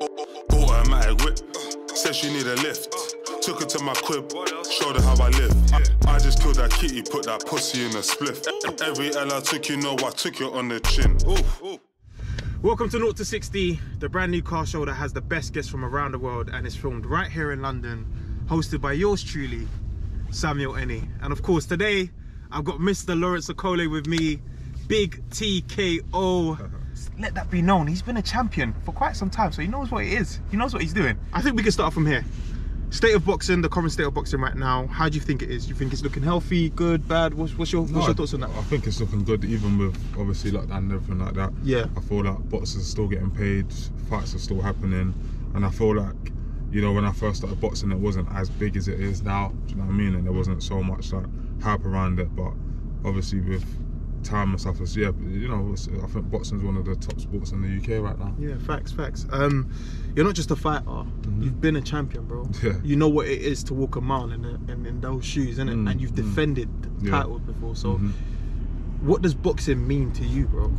Automatic whip, said she need a lift. Took her to my crib, showed her how I live. I just killed that kitty, put that pussy in a spliff. Every L I took, you know I took it on the chin. Ooh. Welcome to 0 to 60, the brand new car show that has the best guests from around the world and is filmed right here in London, hosted by yours truly, Samuel Eni. And of course today, I've got Mr. Lawrence Okolie with me, Big TKO. Let that be known, he's been a champion for quite some time, so he knows what it is. He knows what he's doing. I think we can start from here. State of boxing, the current state of boxing right now, how do you think it is? Do you think it's looking healthy, good, bad? What's your thoughts on that? I think it's looking good, even with obviously lockdown and everything like that. Yeah. I feel like boxers are still getting paid, fights are still happening, and I feel like, you know, when I first started boxing, it wasn't as big as it is now. Do you know what I mean? And there wasn't so much like hype around it, but obviously with time and stuff, it's, yeah, you know, I think boxing is one of the top sports in the UK right now. Yeah, facts. You're not just a fighter, you've been a champion, bro. Yeah. You know what it is to walk a mile in those shoes, innit? And you've defended titles before, so what does boxing mean to you, bro?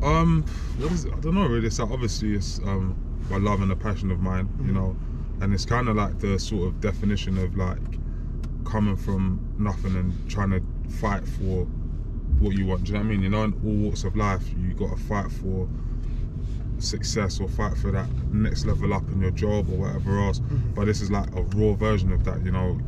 I don't know really. So obviously it's my love and a passion of mine, you know, and it's kind of like the sort of definition of like coming from nothing and trying to fight for what you want. Do you know what I mean? You know, in all walks of life, you got to fight for success or fight for that next level up in your job or whatever else. But this is like a raw version of that. You know,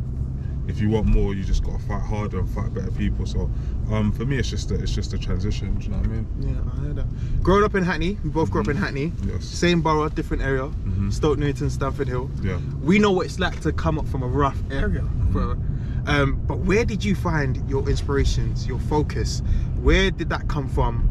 if you want more, you just got to fight harder and fight better people. So for me, it's just a transition. Do you know what I mean? Yeah, I heard that. Growing up in Hackney, we both grew up in Hackney. Yes. Same borough, different area. Stoke Newington, Stamford Hill. Yeah. We know what it's like to come up from a rough area, bro. But where did you find your inspirations, your focus? Where did that come from?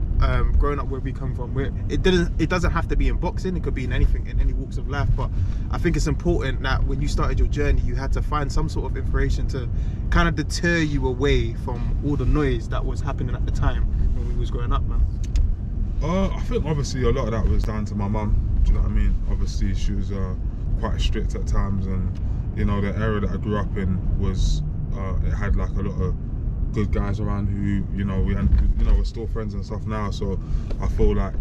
Growing up where we come from, where it doesn't have to be in boxing, it could be in anything, in any walks of life. But I think it's important that when you started your journey, you had to find some sort of inspiration to kind of deter you away from all the noise that was happening at the time when we was growing up, man. I think obviously a lot of that was down to my mum. Do you know what I mean? Obviously she was quite strict at times, and you know, the area that I grew up in was it had like a lot of good guys around who, you know, we're still friends and stuff now. So I feel like,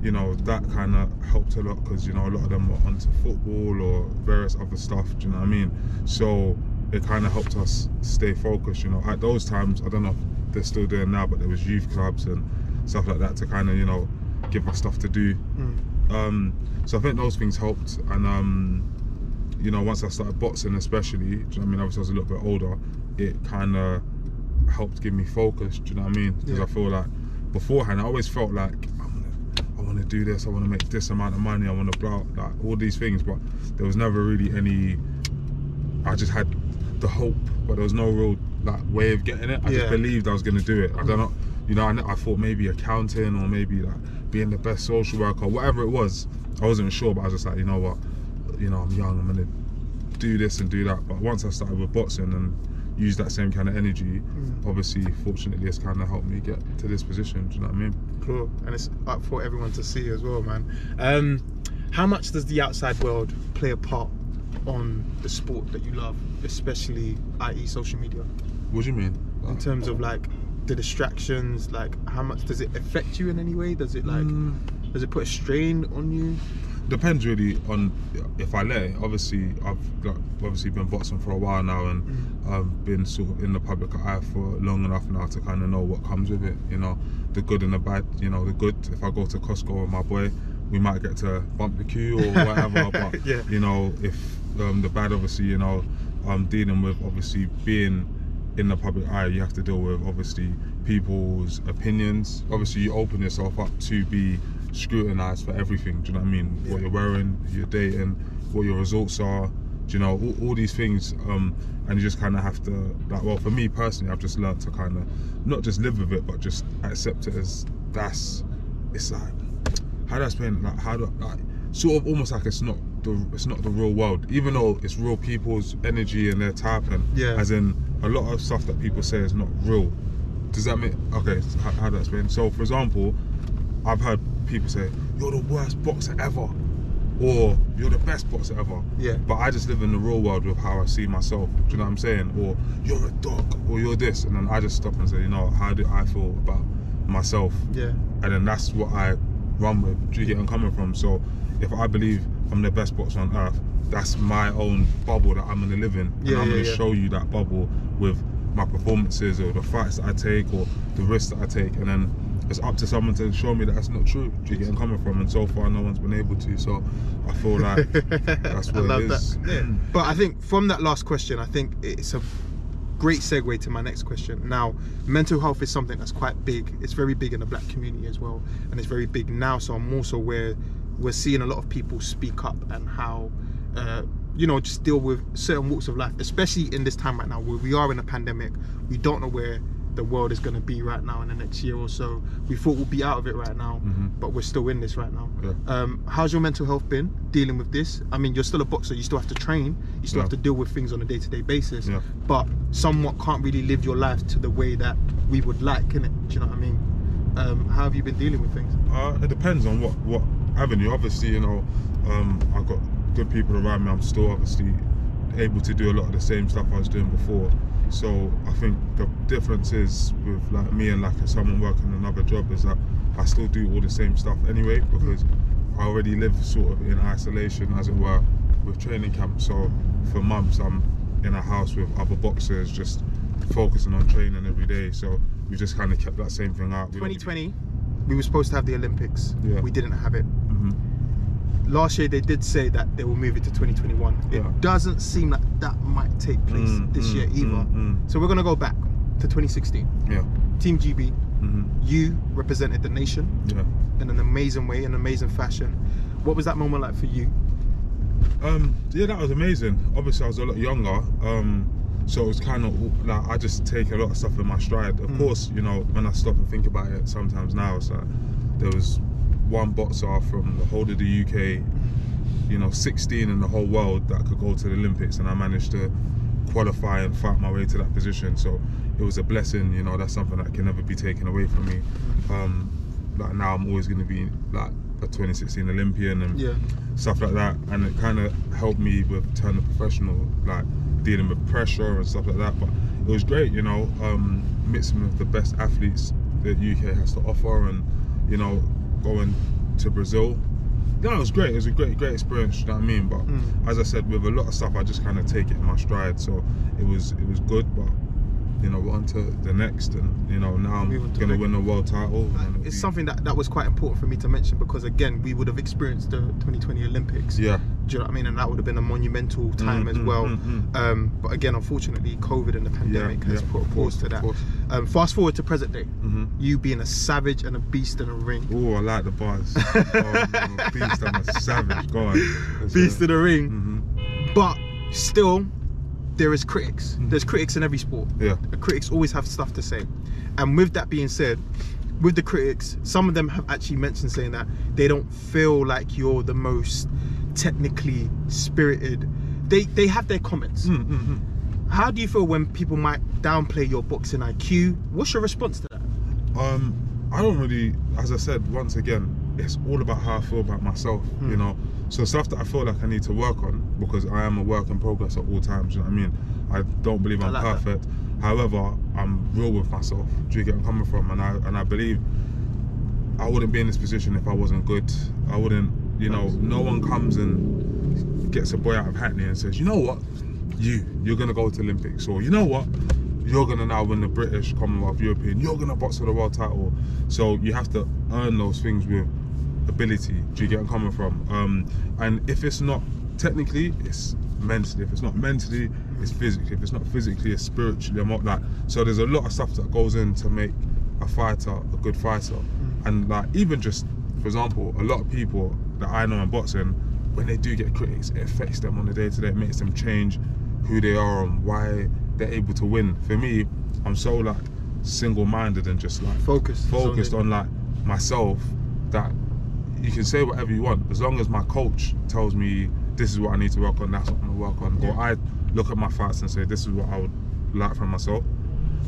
you know, that kind of helped a lot, because, you know, a lot of them were onto football or various other stuff. Do you know what I mean? So it kind of helped us stay focused. You know, at those times, I don't know if they're still doing now, but there was youth clubs and stuff like that to kind of, you know, give us stuff to do. So I think those things helped. And you know, once I started boxing especially, do you know what I mean, obviously I was a little bit older, it kind of helped give me focus. Do you know what I mean? Because I feel like beforehand I always felt like I want to do this, I want to make this amount of money, I want to blow up, like all these things, but there was never really any. I just had the hope, but there was no real like way of getting it. I just believed I was going to do it. I don't know, you know, I thought maybe accounting or maybe like being the best social worker, whatever it was. I wasn't sure, but I was just like, you know what, you know, I'm young, I'm going to do this and do that. But once I started with boxing and use that same kind of energy, obviously, fortunately, it's kind of helped me get to this position. Do you know what I mean? Cool. And it's up for everyone to see as well, man. How much does the outside world play a part on the sport that you love, especially, i.e. social media? What do you mean? In terms of like the distractions, like how much does it affect you in any way? Does it like, does it put a strain on you? Depends really on if I let it. Obviously, I've been boxing for a while now, and I've been sort of in the public eye for long enough now to kind of know what comes with it. You know, the good and the bad. You know, the good, if I go to Costco with my boy, we might get to bump the queue or whatever. But you know, if the bad, obviously, you know, I'm dealing with obviously being in the public eye. You have to deal with obviously people's opinions. Obviously, you open yourself up to be scrutinized for everything. Do you know what I mean? What you're wearing, you're dating, what your results are, do you know, all these things, and you just kind of have to, like, well, for me personally, I've just learned to kind of not just live with it, but just accept it as it's like, how do I explain it? Like, how do I, like, sort of almost like it's not the real world, even though it's real people's energy and their type, and as in a lot of stuff that people say is not real. Does that make, okay, so how do I explain? So for example, I've heard people say, you're the worst boxer ever, or you're the best boxer ever. But I just live in the real world with how I see myself. Do you know what I'm saying? Or you're a dog, or you're this, and then I just stop and say, you know, how do I feel about myself? And then that's what I run with. Do you get where I'm coming from? So if I believe I'm the best boxer on earth, that's my own bubble that I'm gonna live in, and I'm gonna show you that bubble with my performances or the fights that I take or the risks that I take, and then it's up to someone to show me that that's not true. Do you get where I'm coming from? And so far, no one's been able to. So I feel like that's what it is. Yeah. But I think from that last question, I think it's a great segue to my next question. Now, mental health is something that's quite big. It's very big in the black community as well, and it's very big now. So I'm also where we're seeing a lot of people speak up and how you know, just deal with certain walks of life, especially in this time right now where we are in a pandemic. We don't know where the world is going to be right now in the next year or so. We thought we'll be out of it right now, but we're still in this right now. How's your mental health been dealing with this? I mean, you're still a boxer, you still have to train, you still have to deal with things on a day-to-day basis, but somewhat can't really live your life to the way that we would like, innit? Do you know what I mean? How have you been dealing with things? It depends on what avenue. Obviously, you know, I've got good people around me. I'm still obviously able to do a lot of the same stuff I was doing before. So I think the difference is with like me and like someone working another job is that I still do all the same stuff anyway, because I already live sort of in isolation, as it were, with training camp. So for months I'm in a house with other boxers just focusing on training every day. So we just kind of kept that same thing out. 2020 we were supposed to have the Olympics. We didn't have it. Last year they did say that they will move it to 2021. It doesn't seem like that might take place this year either. So we're going to go back to 2016. Team GB, you represented the nation in an amazing way, in an amazing fashion. What was that moment like for you? Yeah, that was amazing. Obviously I was a lot younger, so it was kind of like I just take a lot of stuff in my stride. Of course, you know, when I stop and think about it sometimes now, it's like there was one boxer from the whole of the UK, you know, 16 in the whole world that could go to the Olympics, and I managed to qualify and fight my way to that position. So it was a blessing, you know. That's something that can never be taken away from me. Like now I'm always going to be like a 2016 Olympian and stuff like that, and it kind of helped me with turning professional, like dealing with pressure and stuff like that. But it was great, you know, mixing with the best athletes that UK has to offer, and you know, going to Brazil. No, it was great. It was a great experience, you know what I mean? But as I said, with a lot of stuff I just kind of take it in my stride. So it was good, but you know, we're on to the next, and you know, now I'm going to win a world title. It's something that was quite important for me to mention, because again, we would have experienced the 2020 Olympics. Do you know what I mean? And that would have been a monumental time as well. But again, unfortunately, COVID and the pandemic has put a pause to that. Fast forward to present day, you being a savage and a beast in the ring. Oh, I like the bars. Oh, beast and a savage. Go on. Beast in the ring. But still, there is critics. There's critics in every sport. The critics always have stuff to say. And with that being said, with the critics, some of them have actually mentioned saying that they don't feel like you're the most technically spirited. They have their comments. How do you feel when people might downplay your boxing IQ? What's your response to that? I don't really, as I said, once again, it's all about how I feel about myself, you know. So stuff that I feel like I need to work on, because I am a work in progress at all times, you know what I mean? I don't believe I'm perfect. However, I'm real with myself. Do you get where I'm coming from? And I believe I wouldn't be in this position if I wasn't good. I wouldn't, you know, no one comes and gets a boy out of Hackney and says, you know what, you're gonna go to Olympics, or you know what, you're gonna now win the British, Commonwealth, European, you're gonna box for the world title. So you have to earn those things with ability. Do you get where I'm coming from? And if it's not technically, it's mentally. If it's not mentally, it's physically. If it's not physically, it's spiritually. I'm not that. So there's a lot of stuff that goes in to make a fighter a good fighter. And like, even just, for example, a lot of people that I know in boxing, when they do get critics, it affects them on the day-to-day. It makes them change who they are and why they're able to win. For me, I'm so like single-minded and just like focused on like myself, that you can say whatever you want, as long as my coach tells me this is what I need to work on, that's what I'm gonna work on. Or I look at my fights and say this is what I would like from myself.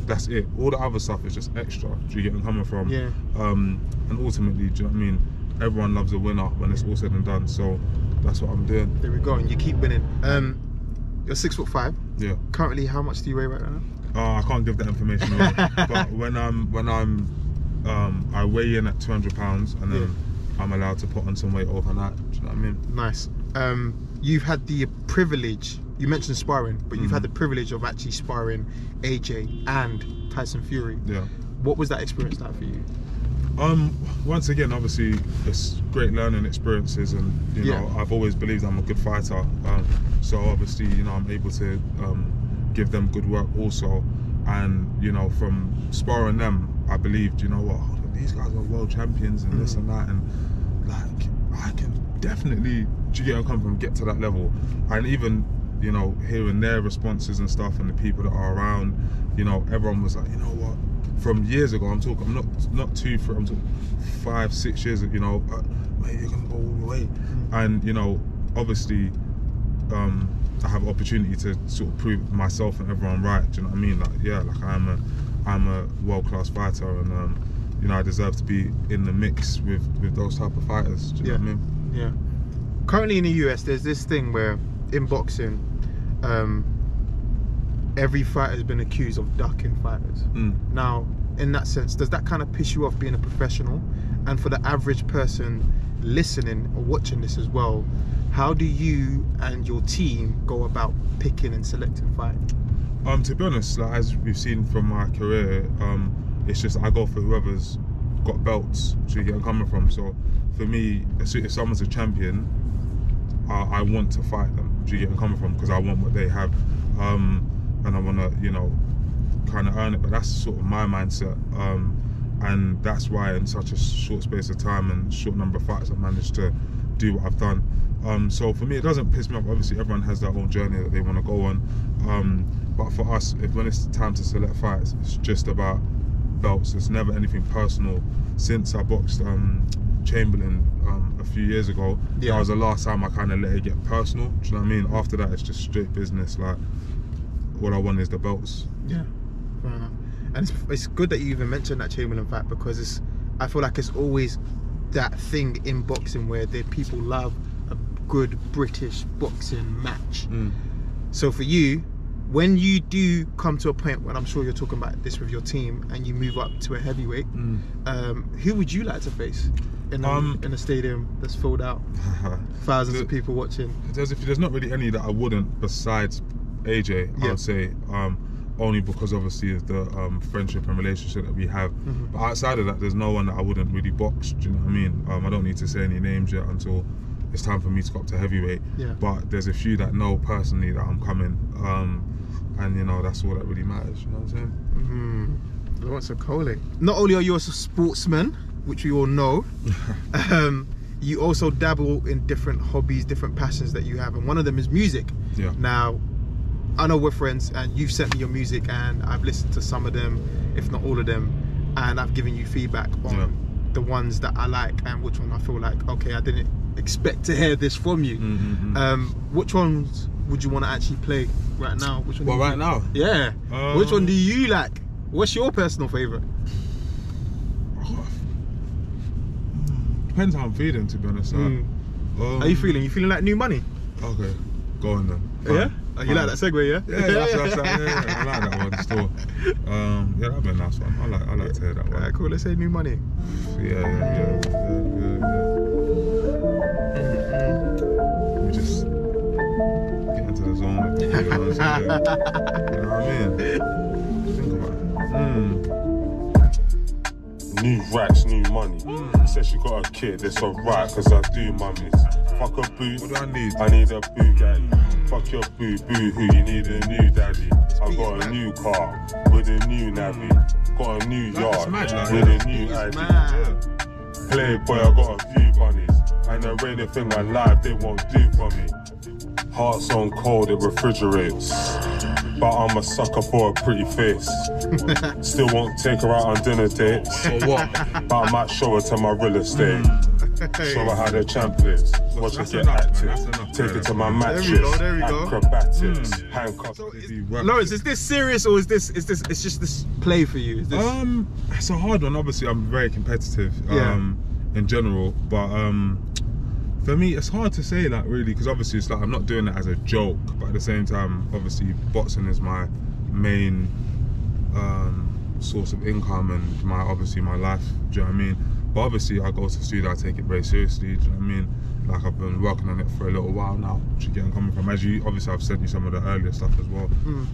That's it. All the other stuff is just extra. Do you get where I'm coming from? And ultimately, do you know what I mean? Everyone loves a winner when it's all said and done. So that's what I'm doing. There we go, and you keep winning. You're 6'5". Currently, how much do you weigh right now? I can't give that information away. But when I weigh in at 200 pounds, and then I'm allowed to put on some weight overnight. Do you know what I mean? Nice. You've had the privilege, you mentioned sparring, but you've had the privilege of actually sparring AJ and Tyson Fury. Yeah. What was that experience like for you? Once again, obviously, it's great learning experiences, and you know, I've always believed I'm a good fighter. So obviously, you know, I'm able to give them good work also, and you know, from sparring them, I believed, you know what, these guys are world champions and this and that, and like I can definitely, do you get where I come from, get to that level. And even, you know, hearing their responses and stuff, and the people that are around, you know, everyone was like, you know what, from years ago, I'm talking, I'm not 2, 3, I'm talking 5, 6 years, you know, mate, you're gonna go all the way. And you know, obviously, I have opportunity to sort of prove myself and everyone right. Do you know what I mean? Like, yeah, like I'm a world-class fighter, and you know, I deserve to be in the mix with those type of fighters. Do you know what I mean? Yeah. Currently in the US, there's this thing where in boxing, every fighter has been accused of ducking fighters. Now, in that sense, does that kind of piss you off being a professional? And for the average person listening or watching this as well, how do you and your team go about picking and selecting fights? To be honest, like, as we've seen from my career, it's just I go for whoever's got belts. So you get where I'm coming from. So for me, if someone's a champion, I want to fight them. Do you get where I'm coming from? Because I want what they have, and I want to, you know, kind of earn it. But that's sort of my mindset, and that's why in such a short space of time and short number of fights I've managed to do what I've done. So for me, it doesn't piss me off. Obviously, everyone has their own journey that they want to go on. But for us, when it's time to select fights, it's just about belts. It's never anything personal. Since I boxed Chamberlain a few years ago, that was the last time I kind of let it get personal. Do you know what I mean? After that, it's just straight business. Like, all I want is the belts. Yeah, fair enough. And it's good that you even mentioned that Chamberlain fight, because I feel like it's always that thing in boxing where people love a good British boxing match. So for you, when you do come to a point when I'm sure you're talking about this with your team and you move up to a heavyweight, who would you like to face in a stadium that's filled out, thousands of people watching? There's not really any that I wouldn't besides AJ. I would say, only because obviously of the friendship and relationship that we have. But outside of that, there's no one that I wouldn't really box. Do you know what I mean? I don't need to say any names yet until it's time for me to go up to heavyweight. But there's a few that know personally that I'm coming, and you know, that's all that really matters. You know what I'm saying? What's Okolie? Not only are you a sportsman, which we all know, you also dabble in different hobbies, different passions that you have, and one of them is music. Now, I know we're friends, and you've sent me your music, and I've listened to some of them, if not all of them, and I've given you feedback on the ones that I like and which one I feel like, okay, I didn't expect to hear this from you. Which ones would you want to actually play right now? Which one? Well, right now? Yeah. Which one do you like? What's your personal favourite? Depends how I'm feeling, to be honest. How you feeling? You feeling like New Money? Okay, go on then. Yeah? Oh, you like that segue, yeah? Yeah, I like that one still. Yeah, that'd be a nice one. I like to hear that one. Alright, cool. Let's say New Money. Yeah. We just get into the zone. You know what I mean? Think about it. New racks, new money. Says she got a kid, it's alright, cause I do mummies. Fuck a boo, what do I need? I need a Bugatti. Fuck your boo, boo-hoo, you need a new daddy. I got a new car, with a new navvy. Got a new yard, with a new ID. Playboy, I got a few bunnies. And there ain't a thing alive they won't do for me. Heart's on cold, it refrigerates. But I'm a sucker for a pretty face. Still won't take her out on dinner dates. So what? But I might show her to my real estate. Show her how the champ lives. Watch her get active. Take her to my mattress. There we go. Acrobatics. Handcuffs. So Lawrence, is this serious, or is this it's just this play for you? Is this... It's a hard one. Obviously, I'm very competitive in general, but for me, it's hard to say that really, because obviously it's like I'm not doing it as a joke, but at the same time, obviously boxing is my main source of income and obviously my life. Do you know what I mean? But obviously I go to the studio, I take it very seriously, do you know what I mean? Like I've been working on it for a little while now, do you get where I'm coming from? As you, obviously I've sent you some of the earlier stuff as well.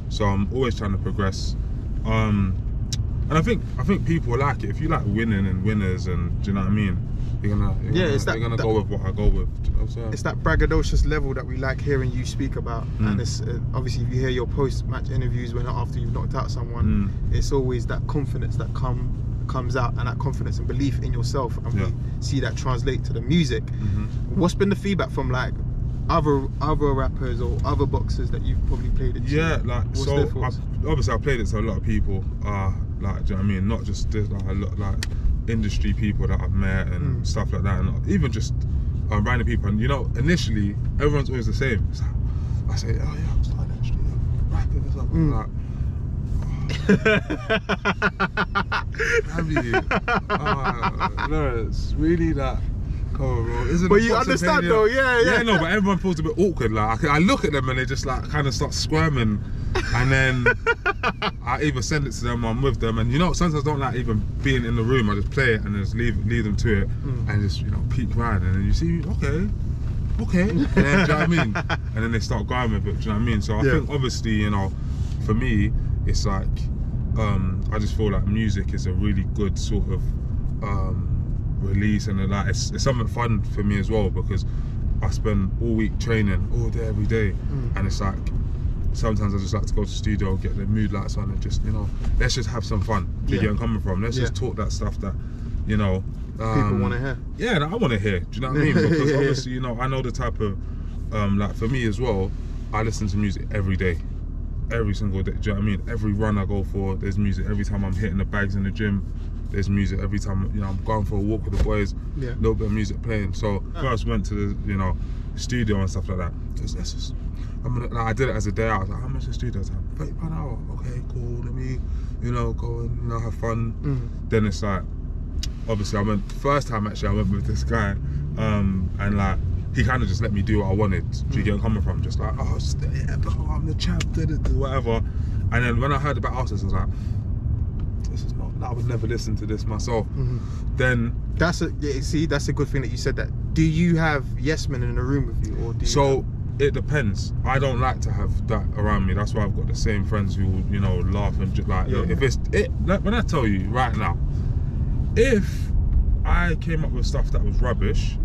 So I'm always trying to progress. And I think people like it. If you like winning and winners, and do you know what I mean? You're gonna go with what I go with. Do you know what I'm saying? It's that braggadocious level that we like hearing you speak about. And it's obviously if you hear your post-match interviews when after you've knocked out someone, it's always that confidence that comes out, and that confidence and belief in yourself, and we see that translate to the music. What's been the feedback from like other rappers or other boxers that you've probably played it to? Yeah, like obviously I played it to a lot of people. Like, do you know what I mean? Not just this, like a lot like industry people that I've met and stuff like that, and even just random people. And you know, initially everyone's always the same. It's like, I say, oh yeah, I'm starting industry, rapping and stuff. I'm like, no, it's really that. But you understand though, yeah. No, but everyone feels a bit awkward. Like I look at them and they just like kind of start squirming, and then I either send it to them or I'm with them. And you know, sometimes I don't like even being in the room. I just play it and just leave them to it, and just, you know, peek round, and then you see, okay, and then, do you know what I mean? And then they start going with it. Do you know what I mean? So I think obviously, you know, for me, it's like I just feel like music is a really good sort of release, and like it's something fun for me as well, because I spend all week training all day every day, and it's like sometimes I just like to go to the studio, get the mood lights on, and just, you know, let's just have some fun. Do you get where I'm coming from? Let's just talk that stuff that, you know, people want to hear. Yeah, that I want to hear. Do you know what I mean? Because obviously, you know, I know the type of like for me as well, I listen to music every day, every single day. Do you know what I mean? Every run I go for, there's music. Every time I'm hitting the bags in the gym, there's music. Every time, you know, I'm going for a walk with the boys, a little bit of music playing. So first went to the, you know, studio and stuff like that. Let's just, I did it as a day out. I was like, how much is studio time? £30 an hour. Okay, cool. Let me, you know, go and, you know, have fun. Then it's like, obviously I went, first time actually I went with this guy, and like, he kind of just let me do what I wanted. Do you get where I'm coming from? Just like, oh, I'm the champ, whatever. And then when I heard about houses, I was like, this is not, I would never listen to this myself. Then that's a good thing that you said that. Do you have yes men in the room with you, or do you it depends. I don't like to have that around me. That's why I've got the same friends who, you know, laugh and just like, if it's like, when I tell you right now, if I came up with stuff that was rubbish,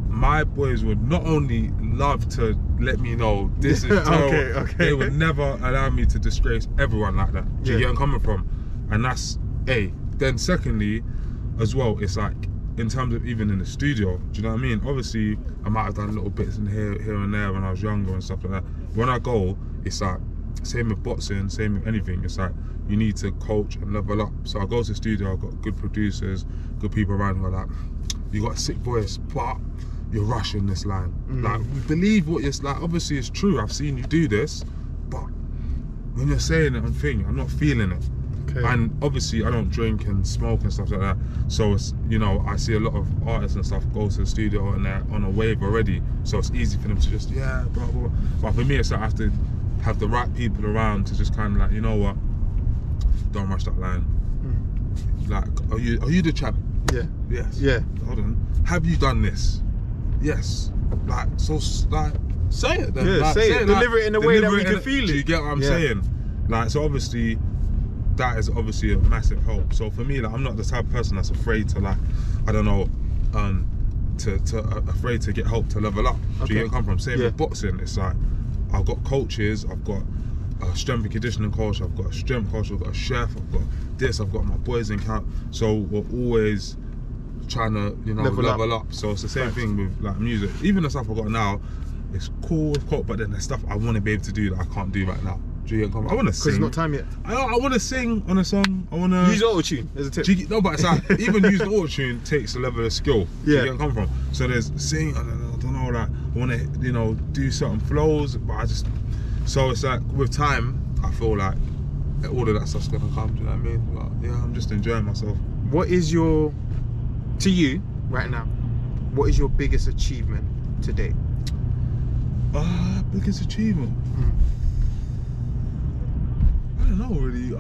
my boys would not only love to let me know this is terrible, they would never allow me to disgrace everyone like that. Do you get where I'm coming from? And that's A. Then secondly, as well, it's like, in terms of even in the studio, do you know what I mean? Obviously, I might have done little bits in here and there when I was younger and stuff like that. When I go, it's like, same with boxing, same with anything, it's like, you need to coach and level up. So I go to the studio, I've got good producers, good people around who are like, you got a sick voice, but you're rushing this line. Like, we believe what you're, like, obviously it's true, I've seen you do this, but when you're saying it and thinking, I'm not feeling it. And obviously I don't drink and smoke and stuff like that, so it's, you know, I see a lot of artists and stuff go to the studio and they're on a wave already, so it's easy for them to just blah, blah, blah. But for me, it's like I have to have the right people around to just kind of like, you know what, don't rush that line. Like, are you the champ? Yes. Hold on, have you done this? Yes. Like, so like, say it then. Like, say it. Deliver it in a way that we can feel it. Do you get what I'm saying? Like, so obviously that is obviously a massive help. So for me, like, I'm not the type of person that's afraid to, like, I don't know, afraid to get help to level up. Do you get where I come from? Same with boxing. It's like, I've got coaches, I've got a strength and conditioning coach, I've got a strength coach, I've got a chef, I've got this, I've got my boys in camp. So we're always trying to, you know, level up. So it's the same thing with like music. Even the stuff I've got now, it's cool, but then there's stuff I want to be able to do that I can't do right now. Do you get what I want to sing. Because it's not time yet. I want to sing on a song. I want to use auto-tune as a tip. No, but it's like, even using auto-tune takes a level of skill. Do you get where I come from? So there's sing, I don't know, like, I want to, you know, do certain flows, but I just, so it's like, with time, I feel like all of that stuff's gonna come. Do you know what I mean? But yeah, I'm just enjoying myself. What is your, to you right now, what is your biggest achievement to date? Biggest achievement. I don't know really.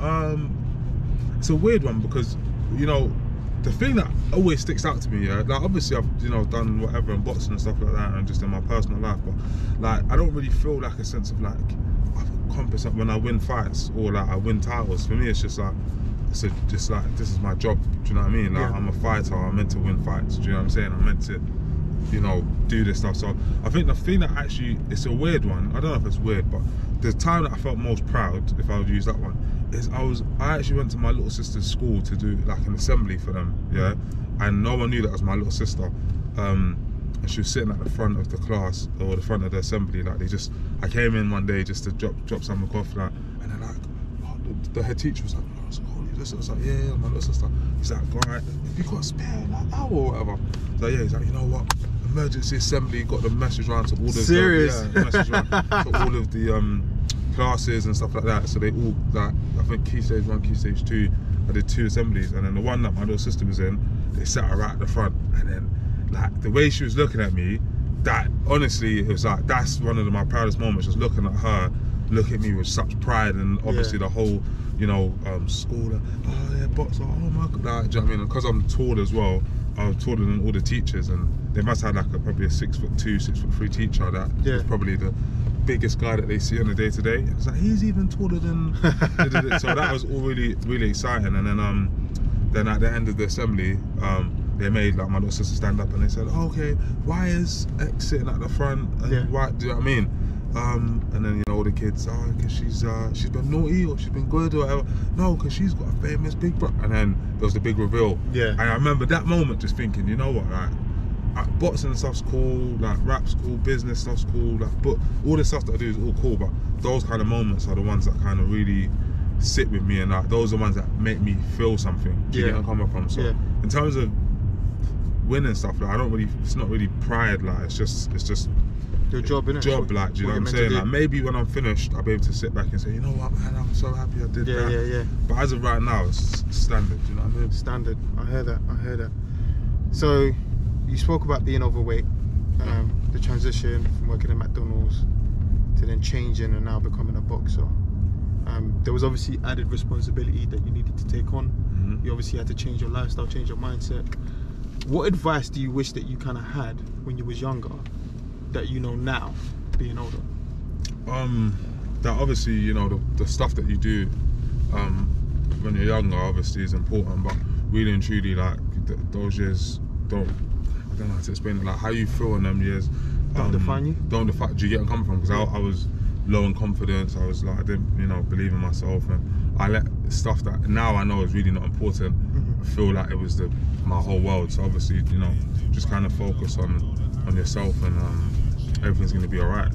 It's a weird one because, you know, the thing that always sticks out to me, yeah, like obviously I've, you know, done whatever in boxing and stuff like that, and just in my personal life, but like I don't really feel like a sense of like I've accomplished when I win fights or like I win titles. For me, it's just like just like this is my job. Do you know what I mean? Like I'm a fighter. I'm meant to win fights. Do you know what I'm saying? I'm meant to, you know, do this stuff. So I think the thing that actually, it's a weird one. I don't know if it's weird, but the time that I felt most proud, if I would use that one, is I actually went to my little sister's school to do like an assembly for them, yeah, and no one knew that was my little sister, and she was sitting at the front of the class or the front of the assembly. Like I came in one day just to drop something off, like, and then like the head teacher was like, oh, it's Okolie, this. I was like, yeah, my little sister. He's like, all right, have you got a spare like hour or whatever? So yeah, he's like, you know what? Emergency assembly, got the message round to all the message round to all of the classes and stuff like that. So they all, like, I think key stage 1, key stage 2, I did 2 assemblies, and then the one that my little sister was in, they sat her right at the front, and then like the way she was looking at me, that honestly, it was like, that's one of my proudest moments, just looking at her look at me with such pride, and obviously the whole, you know, school, like, oh yeah, boxer, oh my god, like, do you know what I mean? Because I'm tall as well, I was taller than all the teachers, and they must have like probably a 6'2", 6'3" teacher that was probably the biggest guy that they see on the day to day. It was like, he's even taller than so that was all really exciting. And then at the end of the assembly, they made like my little sister stand up, and they said, oh, okay, why is X sitting at the front, and why, do you know what I mean? And then, you know, all the kids, oh, because she's been naughty or she's been good or whatever. No, because she's got a famous big brother. And then there was the big reveal. Yeah. And I remember that moment just thinking, you know what, like boxing stuff's cool, like rap's cool, business stuff's cool, like, but all the stuff that I do is all cool, but those kind of moments are the ones that kind of really sit with me, and like those are the ones that make me feel something. Do you get where I'm coming from? So in terms of winning stuff, like, I don't really, it's not really pride, like it's just your job, innit? Job, like, do you know what I'm saying? Like, maybe when I'm finished, I'll be able to sit back and say, you know what, man, I'm so happy I did that. Yeah. But as of right now, it's standard, do you know what I mean? Standard. I hear that. So, you spoke about being overweight, the transition from working at McDonald's to then changing and now becoming a boxer. There was obviously added responsibility that you needed to take on. You obviously had to change your lifestyle, change your mindset. What advice do you wish that you kind of had when you was younger that you know now, being older? That obviously, you know, the stuff that you do when you're younger obviously is important, but really and truly, like, those years I don't know how to explain it, like how you feel in them years don't define you? Do you get where I'm coming from? Because I was low in confidence, I was like, I didn't, you know, believe in myself, and I let stuff that now I know is really not important feel like it was my whole world. So obviously, you know, just kind of focus on yourself, and everything's gonna be alright.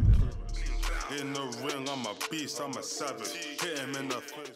In the ring, I'm a beast, I'm a savage. Hit him in the face.